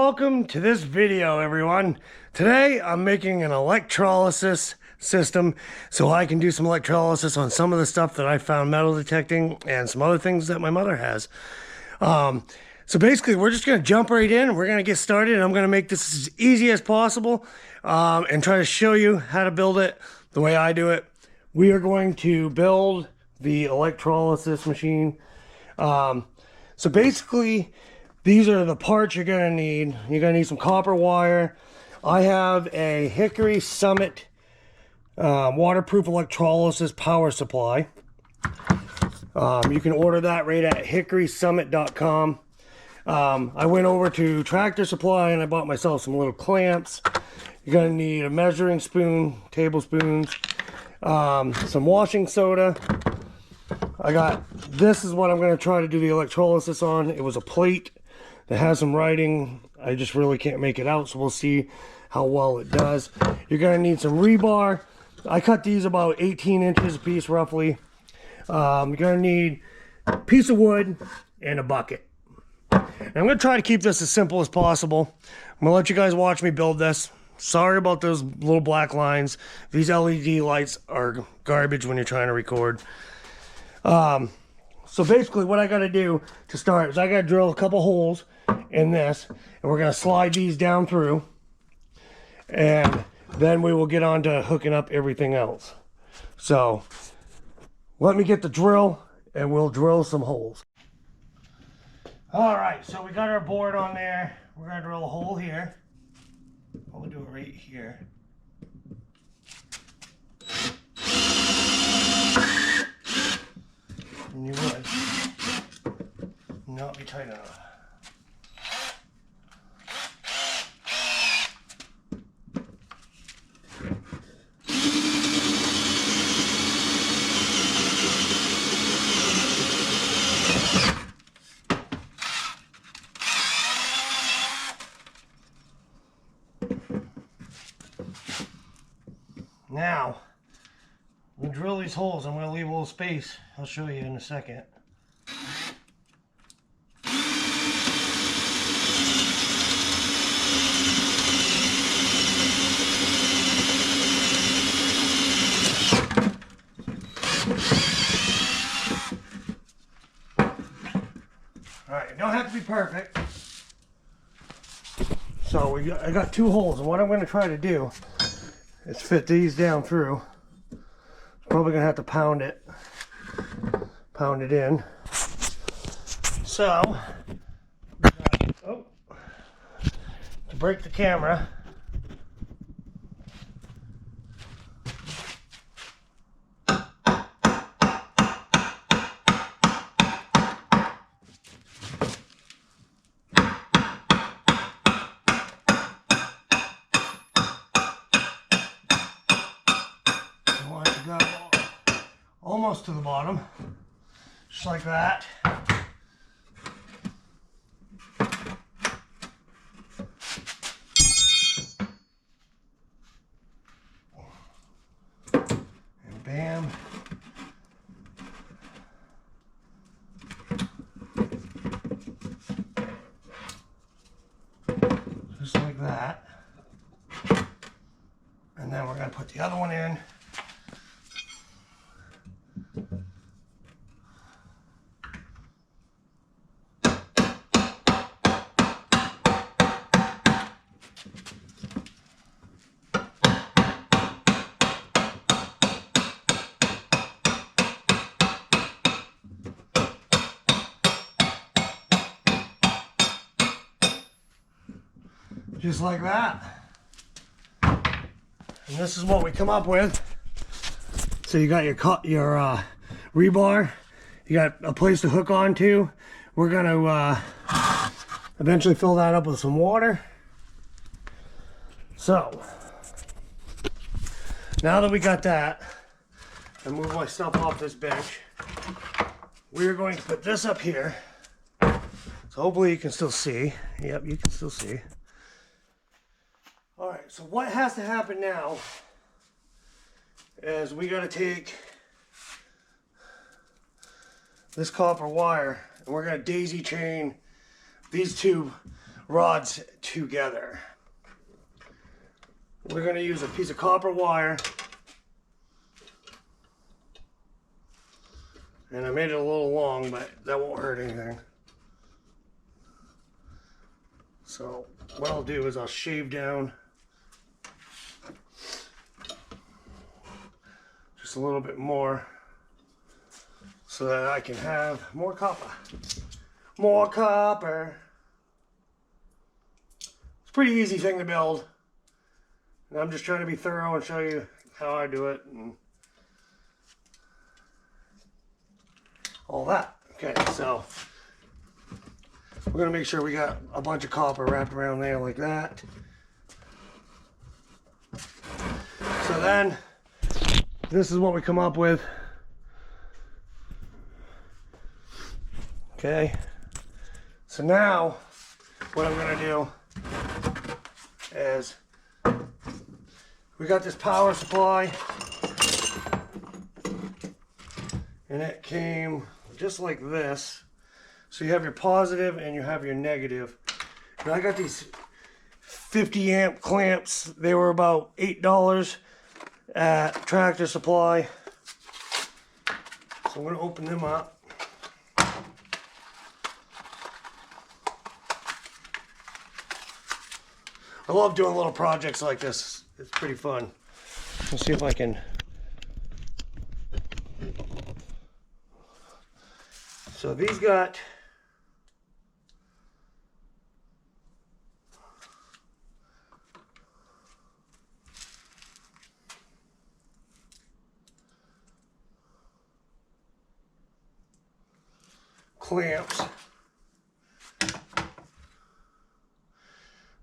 welcome to this video, everyone. Today I'm making an electrolysis system so I can do some electrolysis on some of the stuff that I found metal detecting and some other things that my mother has. So basically we're just going to jump right in. We're going to get started, and I'm going to make this as easy as possible and try to show you how to build it the way I do it. We are going to build the electrolysis machine. So basically, these are the parts you're going to need. You're going to need some copper wire. I have a Hickory Summit waterproof electrolysis power supply. You can order that right at hickorysummit.com. I went over to Tractor Supply and I bought myself some little clamps. You're going to need a measuring spoon, tablespoons, some washing soda. This is what I'm going to try to do the electrolysis on. It was a plate that has some writing. I just really can't make it out, so we'll see how well it does. You're going to need some rebar. I cut these about 18 inches a piece roughly. You're going to need a piece of wood and a bucket. And I'm going to try to keep this as simple as possible. I'm going to let you guys watch me build this. Sorry about those little black lines. These LED lights are garbage when you're trying to record. So basically what I got to do to start is I got to drill a couple holes in this, and we're going to slide these down through, and then we will get on to hooking up everything else. So let me get the drill and we'll drill some holes. Alright, so we got our board on there. We're going to drill a hole here. I'll do it right here. And you would not be tight enough. Now, we drill these holes. I'm going to leave a little space. I'll show you in a second. Alright, you don't have to be perfect. So I got two holes, and what I'm going to try to do is fit these down through. Probably gonna have to pound it in. So, to break the camera, almost to the bottom, just like that. And bam. Just like that. And then we're going to put the other one in. Just like that. And this is what we come up with. So you got your rebar, you got a place to hook onto. We're going to eventually fill that up with some water. So now that we got that, I move my stuff off this bench. We're going to put this up here. So hopefully you can still see. Yep, you can still see. Alright, so what has to happen now is we got to take this copper wire and we're going to daisy chain these two rods together. We're going to use a piece of copper wire, and I made it a little long, but that won't hurt anything. So what I'll do is I'll shave down just a little bit more so that I can have more copper. More copper. It's a pretty easy thing to build. And I'm just trying to be thorough and show you how I do it and all that. Okay, so we're going to make sure we got a bunch of copper wrapped around there like that. So then, this is what we come up with. Okay, so now what I'm going to do is we got this power supply, and it came just like this. So you have your positive and you have your negative. And I got these 50 amp clamps. They were about $8 at Tractor Supply. So I'm going to open them up. I love doing little projects like this. It's pretty fun. Let's see if I can. So these got clamps.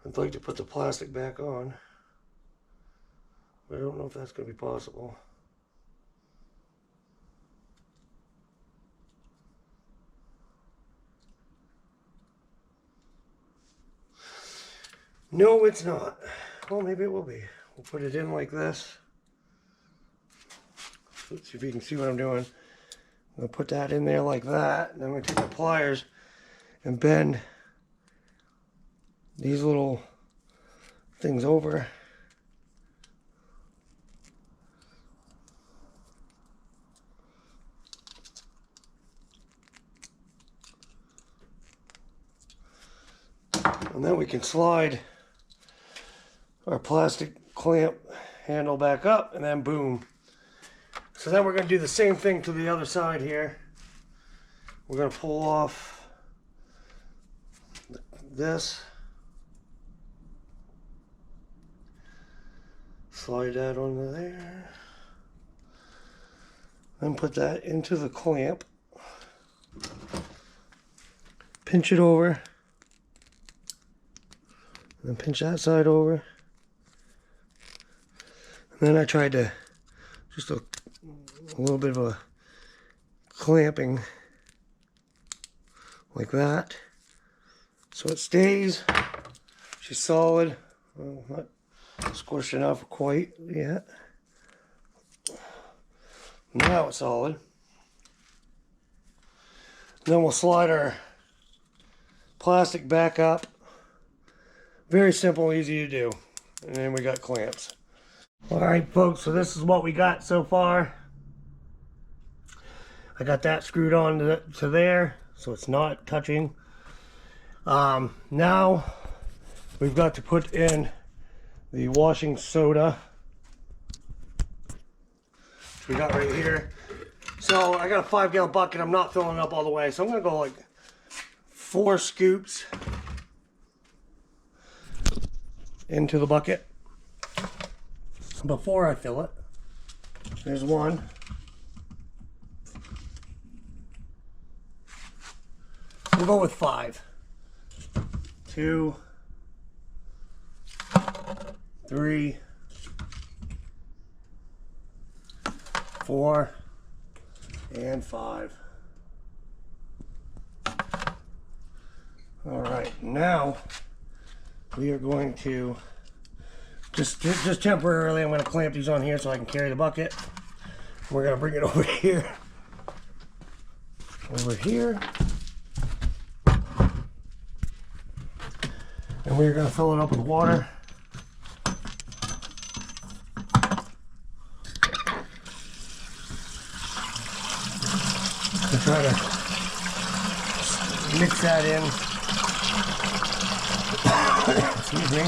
I'd like to put the plastic back on, but I don't know if that's going to be possible. No, it's not. Well, maybe it will be. We'll put it in like this. Let's see if you can see what I'm doing. I'm going to put that in there like that, and then I'm going to take my pliers and bend these little things over. And then we can slide our plastic clamp handle back up, and then boom. So then we're going to do the same thing to the other side here. We're going to pull off this. Slide that onto there. Then put that into the clamp. Pinch it over. And then pinch that side over. And then I tried to just a little bit of a clamping like that. So it stays. She's solid. Well, not squished enough quite yet. Now it's solid. Then we'll slide our plastic back up. Very simple, easy to do. And then we got clamps. Alright folks, so this is what we got so far. I got that screwed on to there, so it's not touching. Now we've got to put in the washing soda, which we got right here. So I got a 5-gallon bucket. I'm not filling it up all the way, so I'm gonna go like 4 scoops into the bucket before I fill it. There's 1. We'll go with 5. 2, 3, 4, and 5. All right, now we are going to just temporarily, I'm going to clamp these on here so I can carry the bucket. We're going to bring it over here. Over here. And we're going to fill it up with water. To try to mix that in. Excuse me.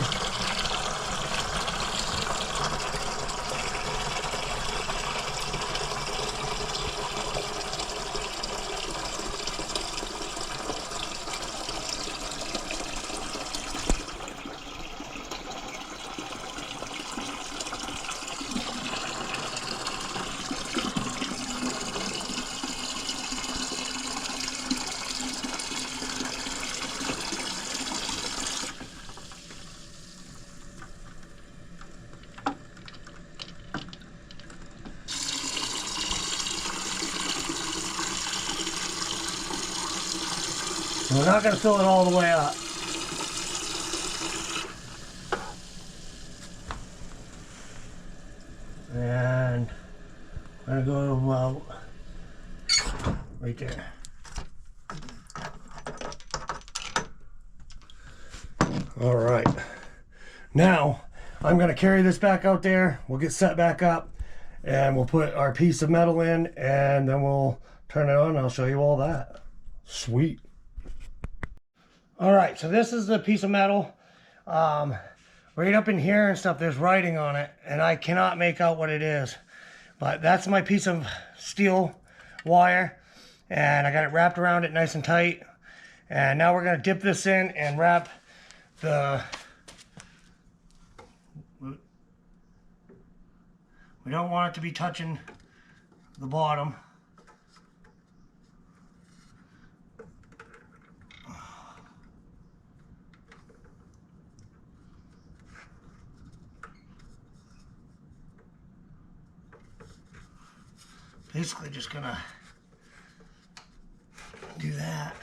We're not going to fill it all the way up. And I'm going to go about right there. All right. Now, I'm going to carry this back out there. We'll get set back up and we'll put our piece of metal in and then we'll turn it on and I'll show you all that. Sweet. All right, so this is the piece of metal. Right up in here and stuff, there's writing on it, and I cannot make out what it is. But that's my piece of steel wire, and I got it wrapped around it nice and tight. And now we're gonna dip this in and wrap the... We don't want it to be touching the bottom. Basically just gonna do that.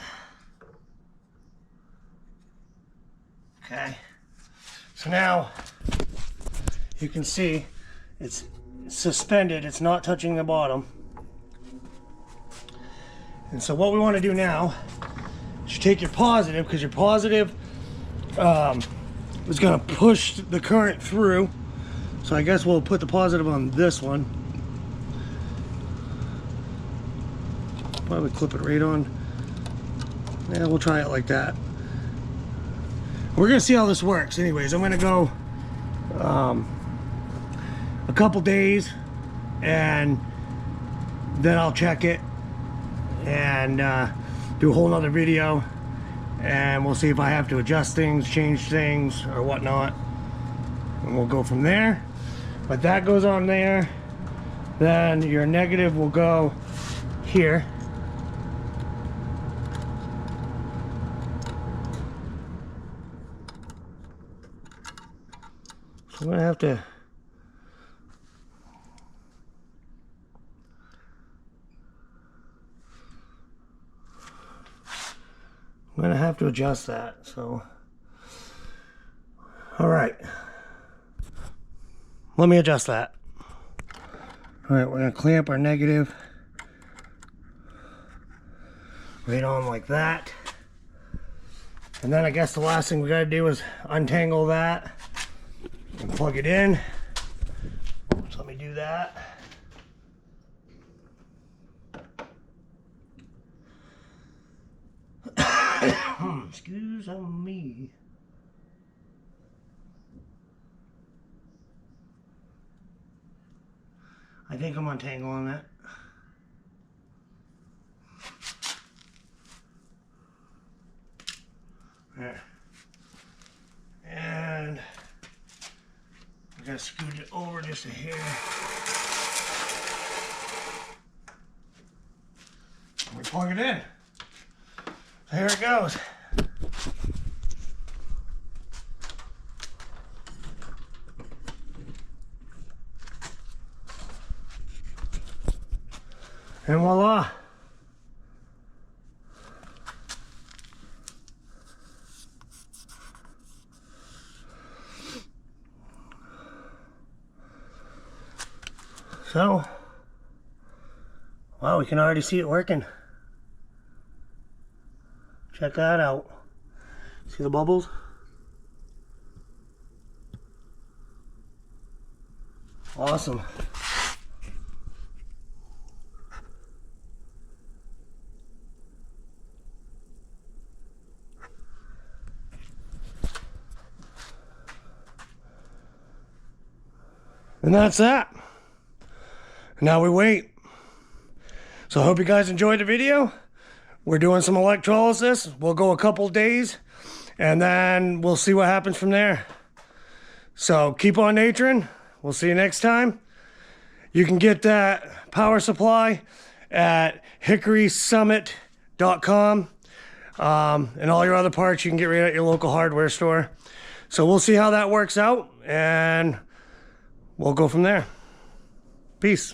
Okay. So now you can see it's suspended, it's not touching the bottom. And so what we want to do now is you take your positive, because your positive is going to push the current through. So I guess we'll put the positive on this one. Probably clip it right on. Yeah, we'll try it like that. We're gonna see how this works. Anyways, I'm gonna go a couple days and then I'll check it and do a whole nother video and we'll see if I have to adjust things, change things or whatnot, and we'll go from there. But that goes on there. Then your negative will go here. I'm gonna have to adjust that. So all right, let me adjust that. All right, we're gonna clamp our negative right on like that, and then I guess the last thing we gotta do is untangle that and plug it in. So let me do that. Excuse me. I think I'm untangling that. There. And I'm gonna scoot it over just a hair. And we plug it in. So here it goes. And voila. So, wow, we can already see it working. Check that out. See the bubbles? Awesome. And that's that. Now we wait. So I hope you guys enjoyed the video. We're doing some electrolysis. We'll go a couple days and then we'll see what happens from there. So keep on naturing. We'll see you next time. You can get that power supply at hickorysummit.com. And all your other parts you can get right at your local hardware store. So we'll see how that works out and we'll go from there. Peace.